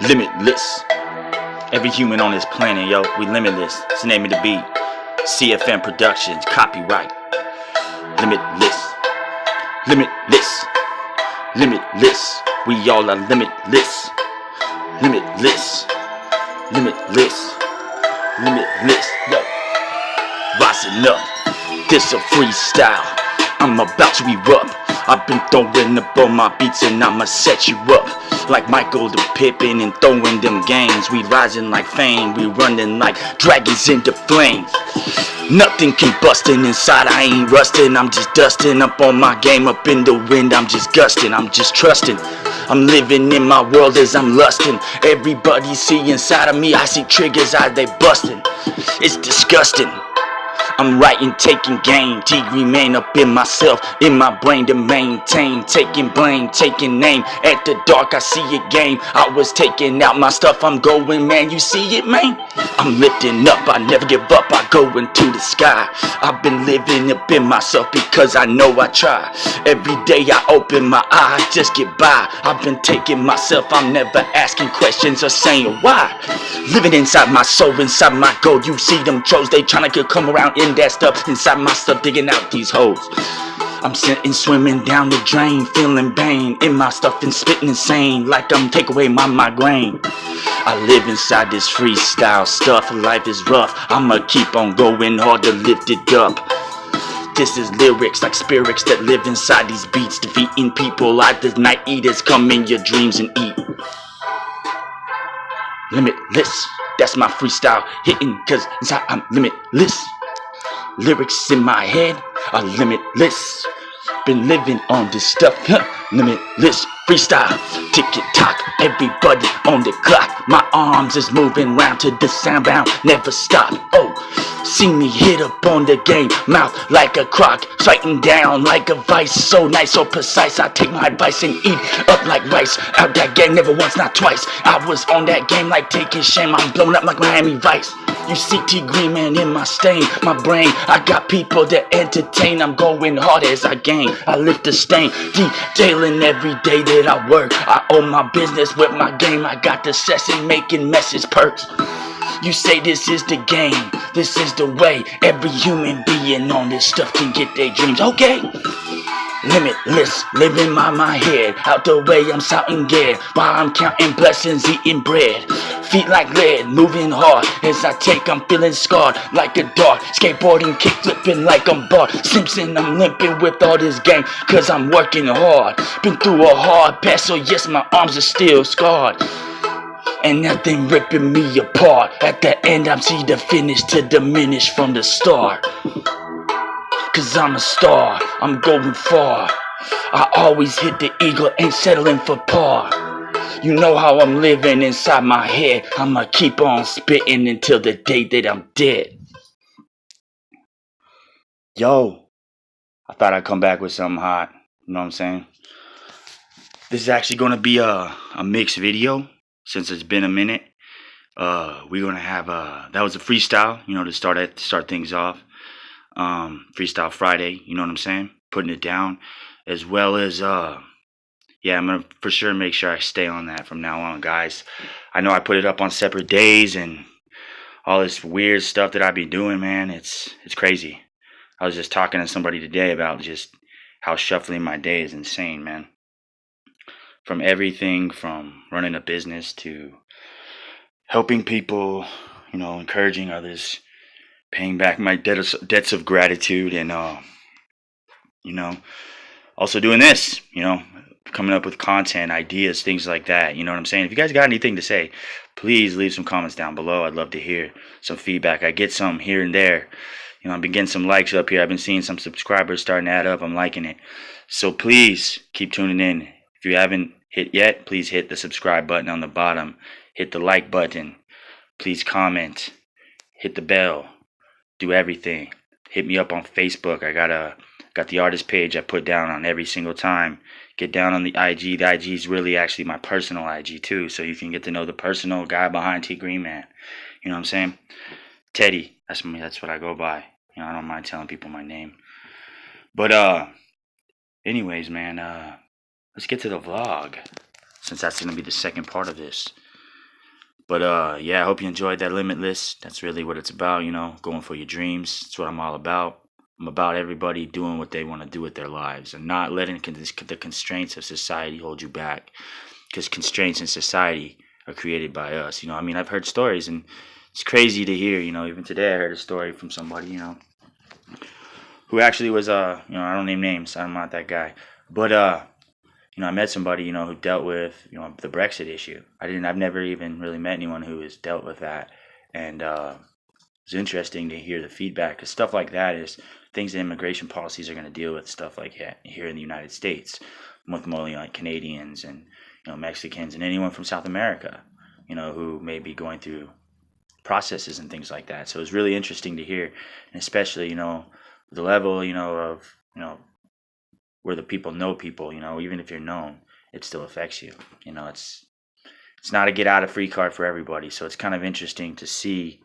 Limitless. Every human on this planet, yo, we limitless. It's the name of the beat. CFM Productions, copyright. Limitless. Limitless. Limitless. We all are limitless. Limitless. Limitless. Limitless. Yo. Rising up. This a freestyle. I'm about to erupt. I've been throwing up on my beats and I'ma set you up. Like Michael the Pippin and throwing them games. We rising like fame, we running like dragons into flames. Nothing can bustin' inside, I ain't rustin'. I'm just dustin' up on my game, up in the wind. I'm just gustin', I'm just trustin'. I'm living in my world as I'm lustin'. Everybody see inside of me, I see triggers as they bustin'. It's disgusting. I'm writing, taking game, T-Green man up in myself, in my brain to maintain, taking blame, taking name. At the dark I see a game, I was taking out my stuff, I'm going, man, you see it, man? I'm lifting up, I never give up, I go into the sky. I've been living up in myself because I know I try. Every day I open my eyes, just get by. I've been taking myself, I'm never asking questions or saying why. Living inside my soul, inside my goal, you see them trolls, they tryna come around in that stuff, inside my stuff, digging out these holes. I'm sitting, swimming down the drain, feeling pain in my stuff and spitting insane, like I'm take away my migraine. I live inside this freestyle stuff, life is rough, I'ma keep on going hard to lift it up. This is lyrics like spirits that live inside these beats, defeating people like the night eaters come in your dreams and eat. Limitless, that's my freestyle hitting, cause inside I'm limitless. Lyrics in my head are limitless. Been living on this stuff, limitless. Freestyle, tick-tock, everybody on the clock. My arms is moving round to the sound bound, never stop. Oh, see me hit up on the game, mouth like a croc, striking down like a vice. So nice, so precise, I take my advice and eat up like rice. Out that game, never once, not twice. I was on that game like taking shame, I'm blowing up like Miami Vice. You see T-Green man in my stain, my brain. I got people that entertain. I'm going hard as I gain. I lift the stain, detailing every day that I work. I own my business with my game. I got the session making messes perks. You say this is the game, this is the way. Every human being on this stuff can get their dreams. Okay. Limitless, living by my head. Out the way I'm shouting gear, while I'm counting blessings, eating bread. Feet like lead, moving hard. As I take, I'm feeling scarred like a dart. Skateboarding, kick flipping like I'm Bart Simpson. I'm limping with all this game, cause I'm working hard. Been through a hard path, so yes, my arms are still scarred. And nothing ripping me apart. At the end, I see the finish to diminish from the start. Cause I'm a star, I'm going far. I always hit the eagle, ain't settling for par. You know how I'm living inside my head. I'ma keep on spitting until the day that I'm dead. Yo, I thought I'd come back with something hot. You know what I'm saying? This is actually gonna be a mixed video since it's been a minute. We're gonna have that was a freestyle, you know, to start things off. Freestyle Friday, you know what I'm saying? Putting it down, as well as yeah, I'm gonna for sure make sure I stay on that from now on, guys. I know I put it up on separate days and all this weird stuff that I be doing, man. It's crazy. I was just talking to somebody today about just how shuffling my day is insane, man. From everything from running a business to helping people, you know, encouraging others, paying back my debts of gratitude, and you know, also doing this, you know, coming up with content, ideas, things like that. You know what I'm saying? If you guys got anything to say, please leave some comments down below. I'd love to hear some feedback. I get some here and there. You know, I've been getting some likes up here. I've been seeing some subscribers starting to add up. I'm liking it. So please keep tuning in. If you haven't hit yet, please hit the subscribe button on the bottom. Hit the like button. Please comment. Hit the bell. Do everything. Hit me up on Facebook. I got the artist page I put down on every single time. Get down on the IG. The IG is really actually my personal IG too, so you can get to know the personal guy behind T-Green man. You know what I'm saying? Teddy. That's me. That's what I go by. You know, I don't mind telling people my name. But anyways, man, let's get to the vlog, since that's gonna be the second part of this. But yeah, I hope you enjoyed that Limitless. That's really what it's about, going for your dreams. That's what I'm all about. I'm about everybody doing what they want to do with their lives and not letting the constraints of society hold you back. Because constraints in society are created by us. I've heard stories, and it's crazy to hear. Even today I heard a story from somebody, who actually was, I don't name names. I'm not that guy. But I met somebody, who dealt with, the Brexit issue. I've never even really met anyone who has dealt with that. And it's interesting to hear the feedback, because stuff like that is things that immigration policies are going to deal with, stuff like that here in the United States, with more like Canadians and, Mexicans and anyone from South America, who may be going through processes and things like that. So it's really interesting to hear, and especially, the level, of, where the people know people, even if you're known, it still affects you. It's not a get out of free card for everybody. So it's kind of interesting to see,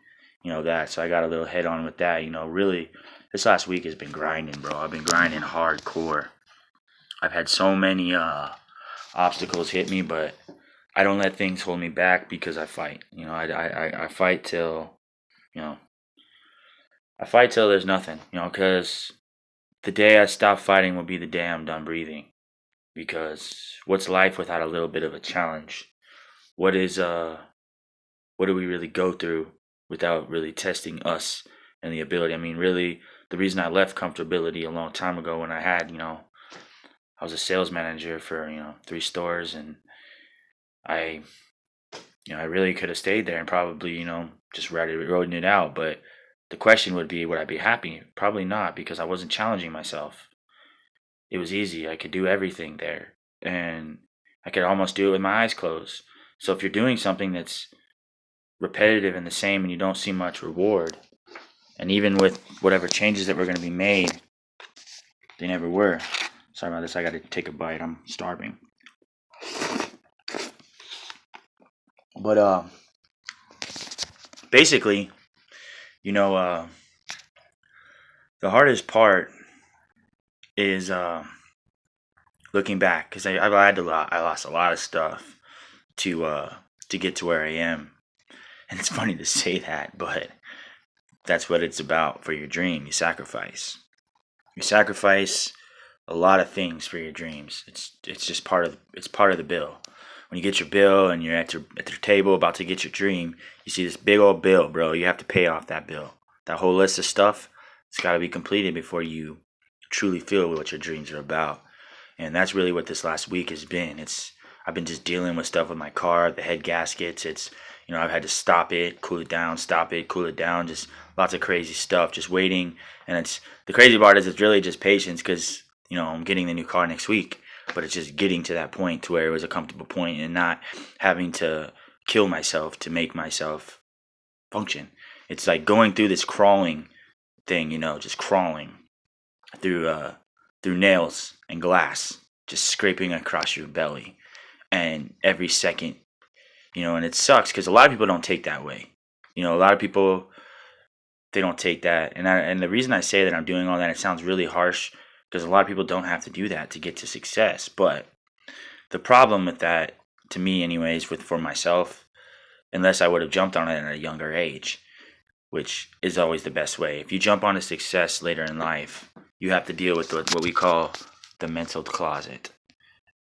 that. So I got a little head on with that. Really, this last week has been grinding, bro. I've been grinding hardcore. I've had so many obstacles hit me, but I don't let things hold me back, because I fight. I fight till, there's nothing, because the day I stop fighting will be the day I'm done breathing. Because what's life without a little bit of a challenge? What do we really go through without really testing us and the ability? Really, the reason I left comfortability a long time ago, when I had, I was a sales manager for, 3 stores, and I really could have stayed there and probably, just riding it out. But the question would be, would I be happy? Probably not, because I wasn't challenging myself. It was easy. I could do everything there, and I could almost do it with my eyes closed. So if you're doing something that's repetitive and the same, and you don't see much reward, and even with whatever changes that were going to be made, they never were. Sorry about this. I got to take a bite. I'm starving. But basically, the hardest part is looking back, because I lost a lot of stuff to get to where I am. And it's funny to say that, but that's what it's about for your dream. You sacrifice a lot of things for your dreams. It's just part of the bill. When you get your bill and you're at your table about to get your dream, you see this big old bill, bro. You have to pay off that bill. That whole list of stuff, it's got to be completed before you truly feel what your dreams are about. And that's really what this last week has been. I've been just dealing with stuff with my car, the head gaskets. I've had to stop it, cool it down, stop it, cool it down. Just lots of crazy stuff, just waiting. And the crazy part is it's really just patience, because, I'm getting the new car next week. But it's just getting to that point to where it was a comfortable point, and not having to kill myself to make myself function. It's like going through this crawling thing, just crawling through nails and glass, just scraping across your belly. And every second, and it sucks, because a lot of people don't take that way. A lot of people, they don't take that. And the reason I say that I'm doing all that, it sounds really harsh, because a lot of people don't have to do that to get to success. But the problem with that, to me anyways, for myself, unless I would have jumped on it at a younger age, which is always the best way. If you jump onto success later in life, you have to deal with what we call the mental closet.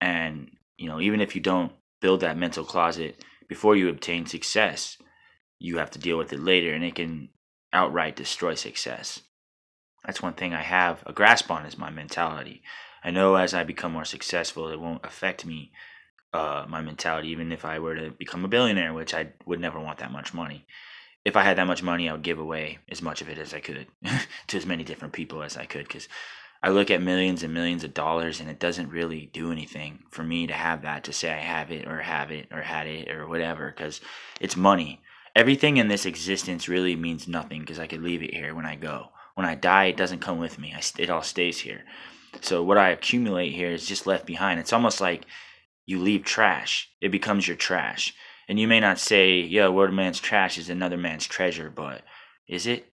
And, even if you don't build that mental closet before you obtain success, you have to deal with it later, and it can outright destroy success. That's one thing I have a grasp on, is my mentality. I know as I become more successful, it won't affect me, my mentality, even if I were to become a billionaire, which I would never want that much money. If I had that much money, I would give away as much of it as I could to as many different people as I could, because I look at millions and millions of dollars, and it doesn't really do anything for me to have that, to say I have it or had it or whatever, because it's money. Everything in this existence really means nothing, because I could leave it here when I go. When I die, it doesn't come with me. It all stays here. So what I accumulate here is just left behind. It's almost like you leave trash. It becomes your trash. And you may not say, yeah, one man's trash is another man's treasure, but is it?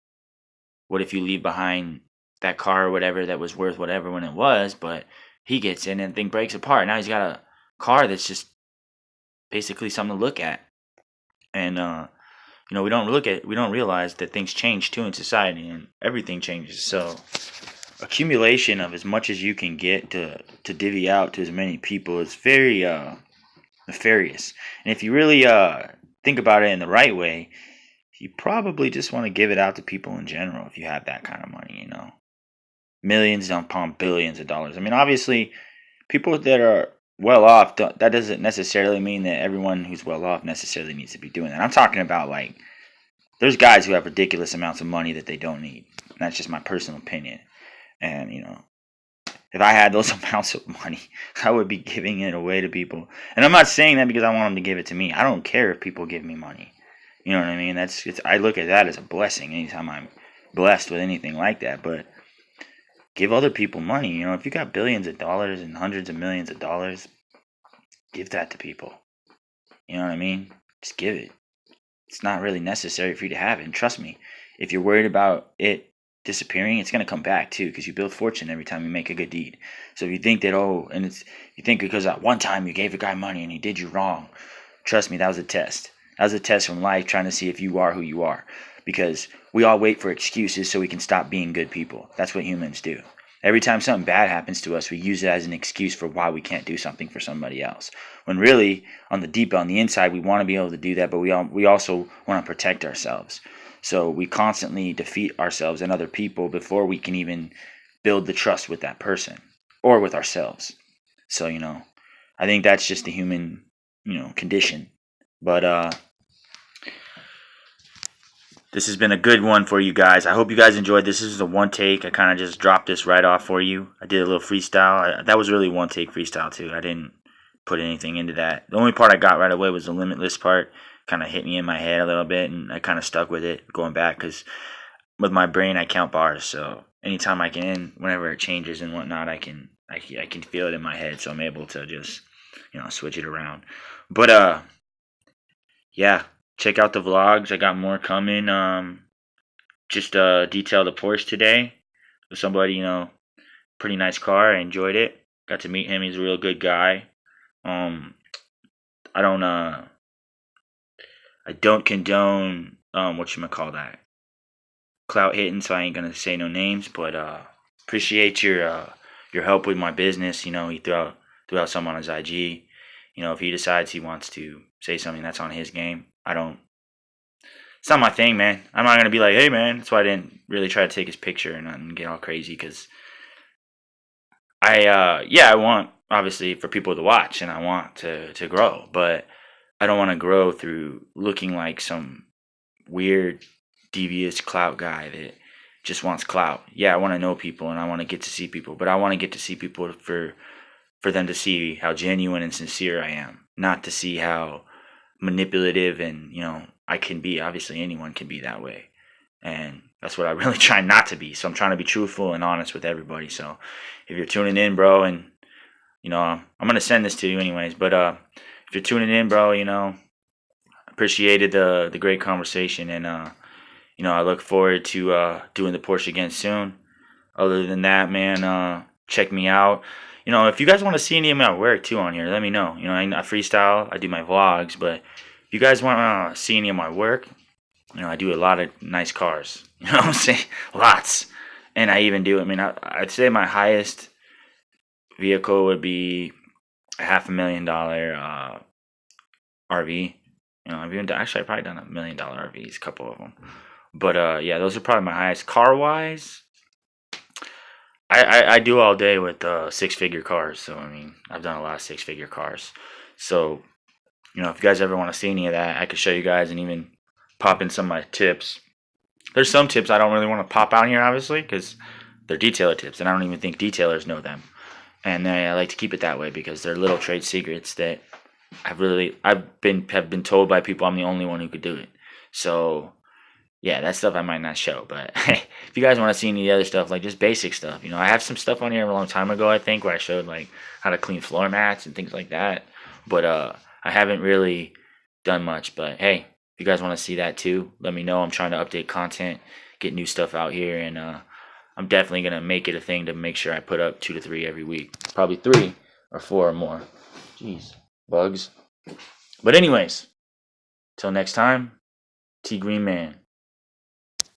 What if you leave behind that car or whatever that was worth whatever when it was, but he gets in and the thing breaks apart. Now he's got a car that's just basically something to look at. And we don't realize that things change too in society, and everything changes. So accumulation of as much as you can get to divvy out to as many people is very nefarious. And if you really think about it in the right way, you probably just want to give it out to people in general if you have that kind of money, millions upon billions of dollars. I mean, obviously, people that are well off, that doesn't necessarily mean that everyone who's well off necessarily needs to be doing that. I'm talking about, like, there's guys who have ridiculous amounts of money that they don't need. And that's just my personal opinion. And, if I had those amounts of money, I would be giving it away to people. And I'm not saying that because I want them to give it to me. I don't care if people give me money. You know what I mean? I look at that as a blessing anytime I'm blessed with anything like that. But give other people money. If you got billions of dollars and hundreds of millions of dollars, give that to people. You know what I mean? Just give it. It's not really necessary for you to have it. And trust me, if you're worried about it disappearing, it's going to come back too, because you build fortune every time you make a good deed. So if you think that, you think because at one time you gave a guy money and he did you wrong, trust me, that was a test. That was a test from life trying to see if you are who you are. Because we all wait for excuses so we can stop being good people. That's what humans do. Every time something bad happens to us, we use it as an excuse for why we can't do something for somebody else. When really, on the inside, we want to be able to do that, but we also want to protect ourselves. So we constantly defeat ourselves and other people before we can even build the trust with that person or with ourselves. So, I think that's just the human, condition. But this has been a good one for you guys. I hope you guys enjoyed this. This is a one take. I kind of just dropped this right off for you. I did a little freestyle. That was really one take freestyle too. I didn't put anything into that. The only part I got right away was the limitless part. Kind of hit me in my head a little bit, and I kind of stuck with it going back, because with my brain I count bars. So anytime I can, whenever it changes and whatnot, I can feel it in my head. So I'm able to just switch it around. But yeah. Check out the vlogs. I got more coming. Just detailed a Porsche today with somebody, pretty nice car. I enjoyed it. Got to meet him. He's a real good guy. I don't condone whatchamacallit, clout hitting, so I ain't gonna say no names, but appreciate your help with my business. He threw out something on his IG. If he decides he wants to say something, that's on his game. It's not my thing, man. I'm not going to be like, hey, man. That's why I didn't really try to take his picture and get all crazy, because I want, obviously, for people to watch, and I want to grow, but I don't want to grow through looking like some weird, devious clout guy that just wants clout. Yeah, I want to know people, and I want to get to see people, but I want to get to see people for them to see how genuine and sincere I am, not to see how manipulative and I can be. Obviously anyone can be that way, and that's what I really try not to be. So I'm trying to be truthful and honest with everybody. So if you're tuning in, bro, and I'm gonna send this to you anyways, but if you're tuning in, bro, appreciated the great conversation, and I look forward to doing the Porsche again soon. Other than that, man, check me out. If you guys want to see any of my work too on here, let me know. I freestyle, I do my vlogs, but if you guys want to see any of my work, I do a lot of nice cars. You know what I'm saying? Lots. And I even do, I'd say my highest vehicle would be a $500,000 RV. I've probably done $1 million RVs, a couple of them. But yeah, those are probably my highest. Car-wise, I do all day with six-figure cars. So, I've done a lot of six-figure cars. So, if you guys ever want to see any of that, I could show you guys and even pop in some of my tips. There's some tips I don't really want to pop out here, obviously, because they're detailer tips, and I don't even think detailers know them. And I like to keep it that way because they're little trade secrets that have been told by people I'm the only one who could do it. So yeah, that stuff I might not show, but if you guys want to see any of the other stuff, like just basic stuff, I have some stuff on here a long time ago, I think, where I showed like how to clean floor mats and things like that. But I haven't really done much. But hey, if you guys want to see that too, let me know. I'm trying to update content, get new stuff out here, and I'm definitely gonna make it a thing to make sure I put up 2 to 3 every week, probably 3 or 4 or more. Jeez, bugs. But anyways, Till next time, T Green Man.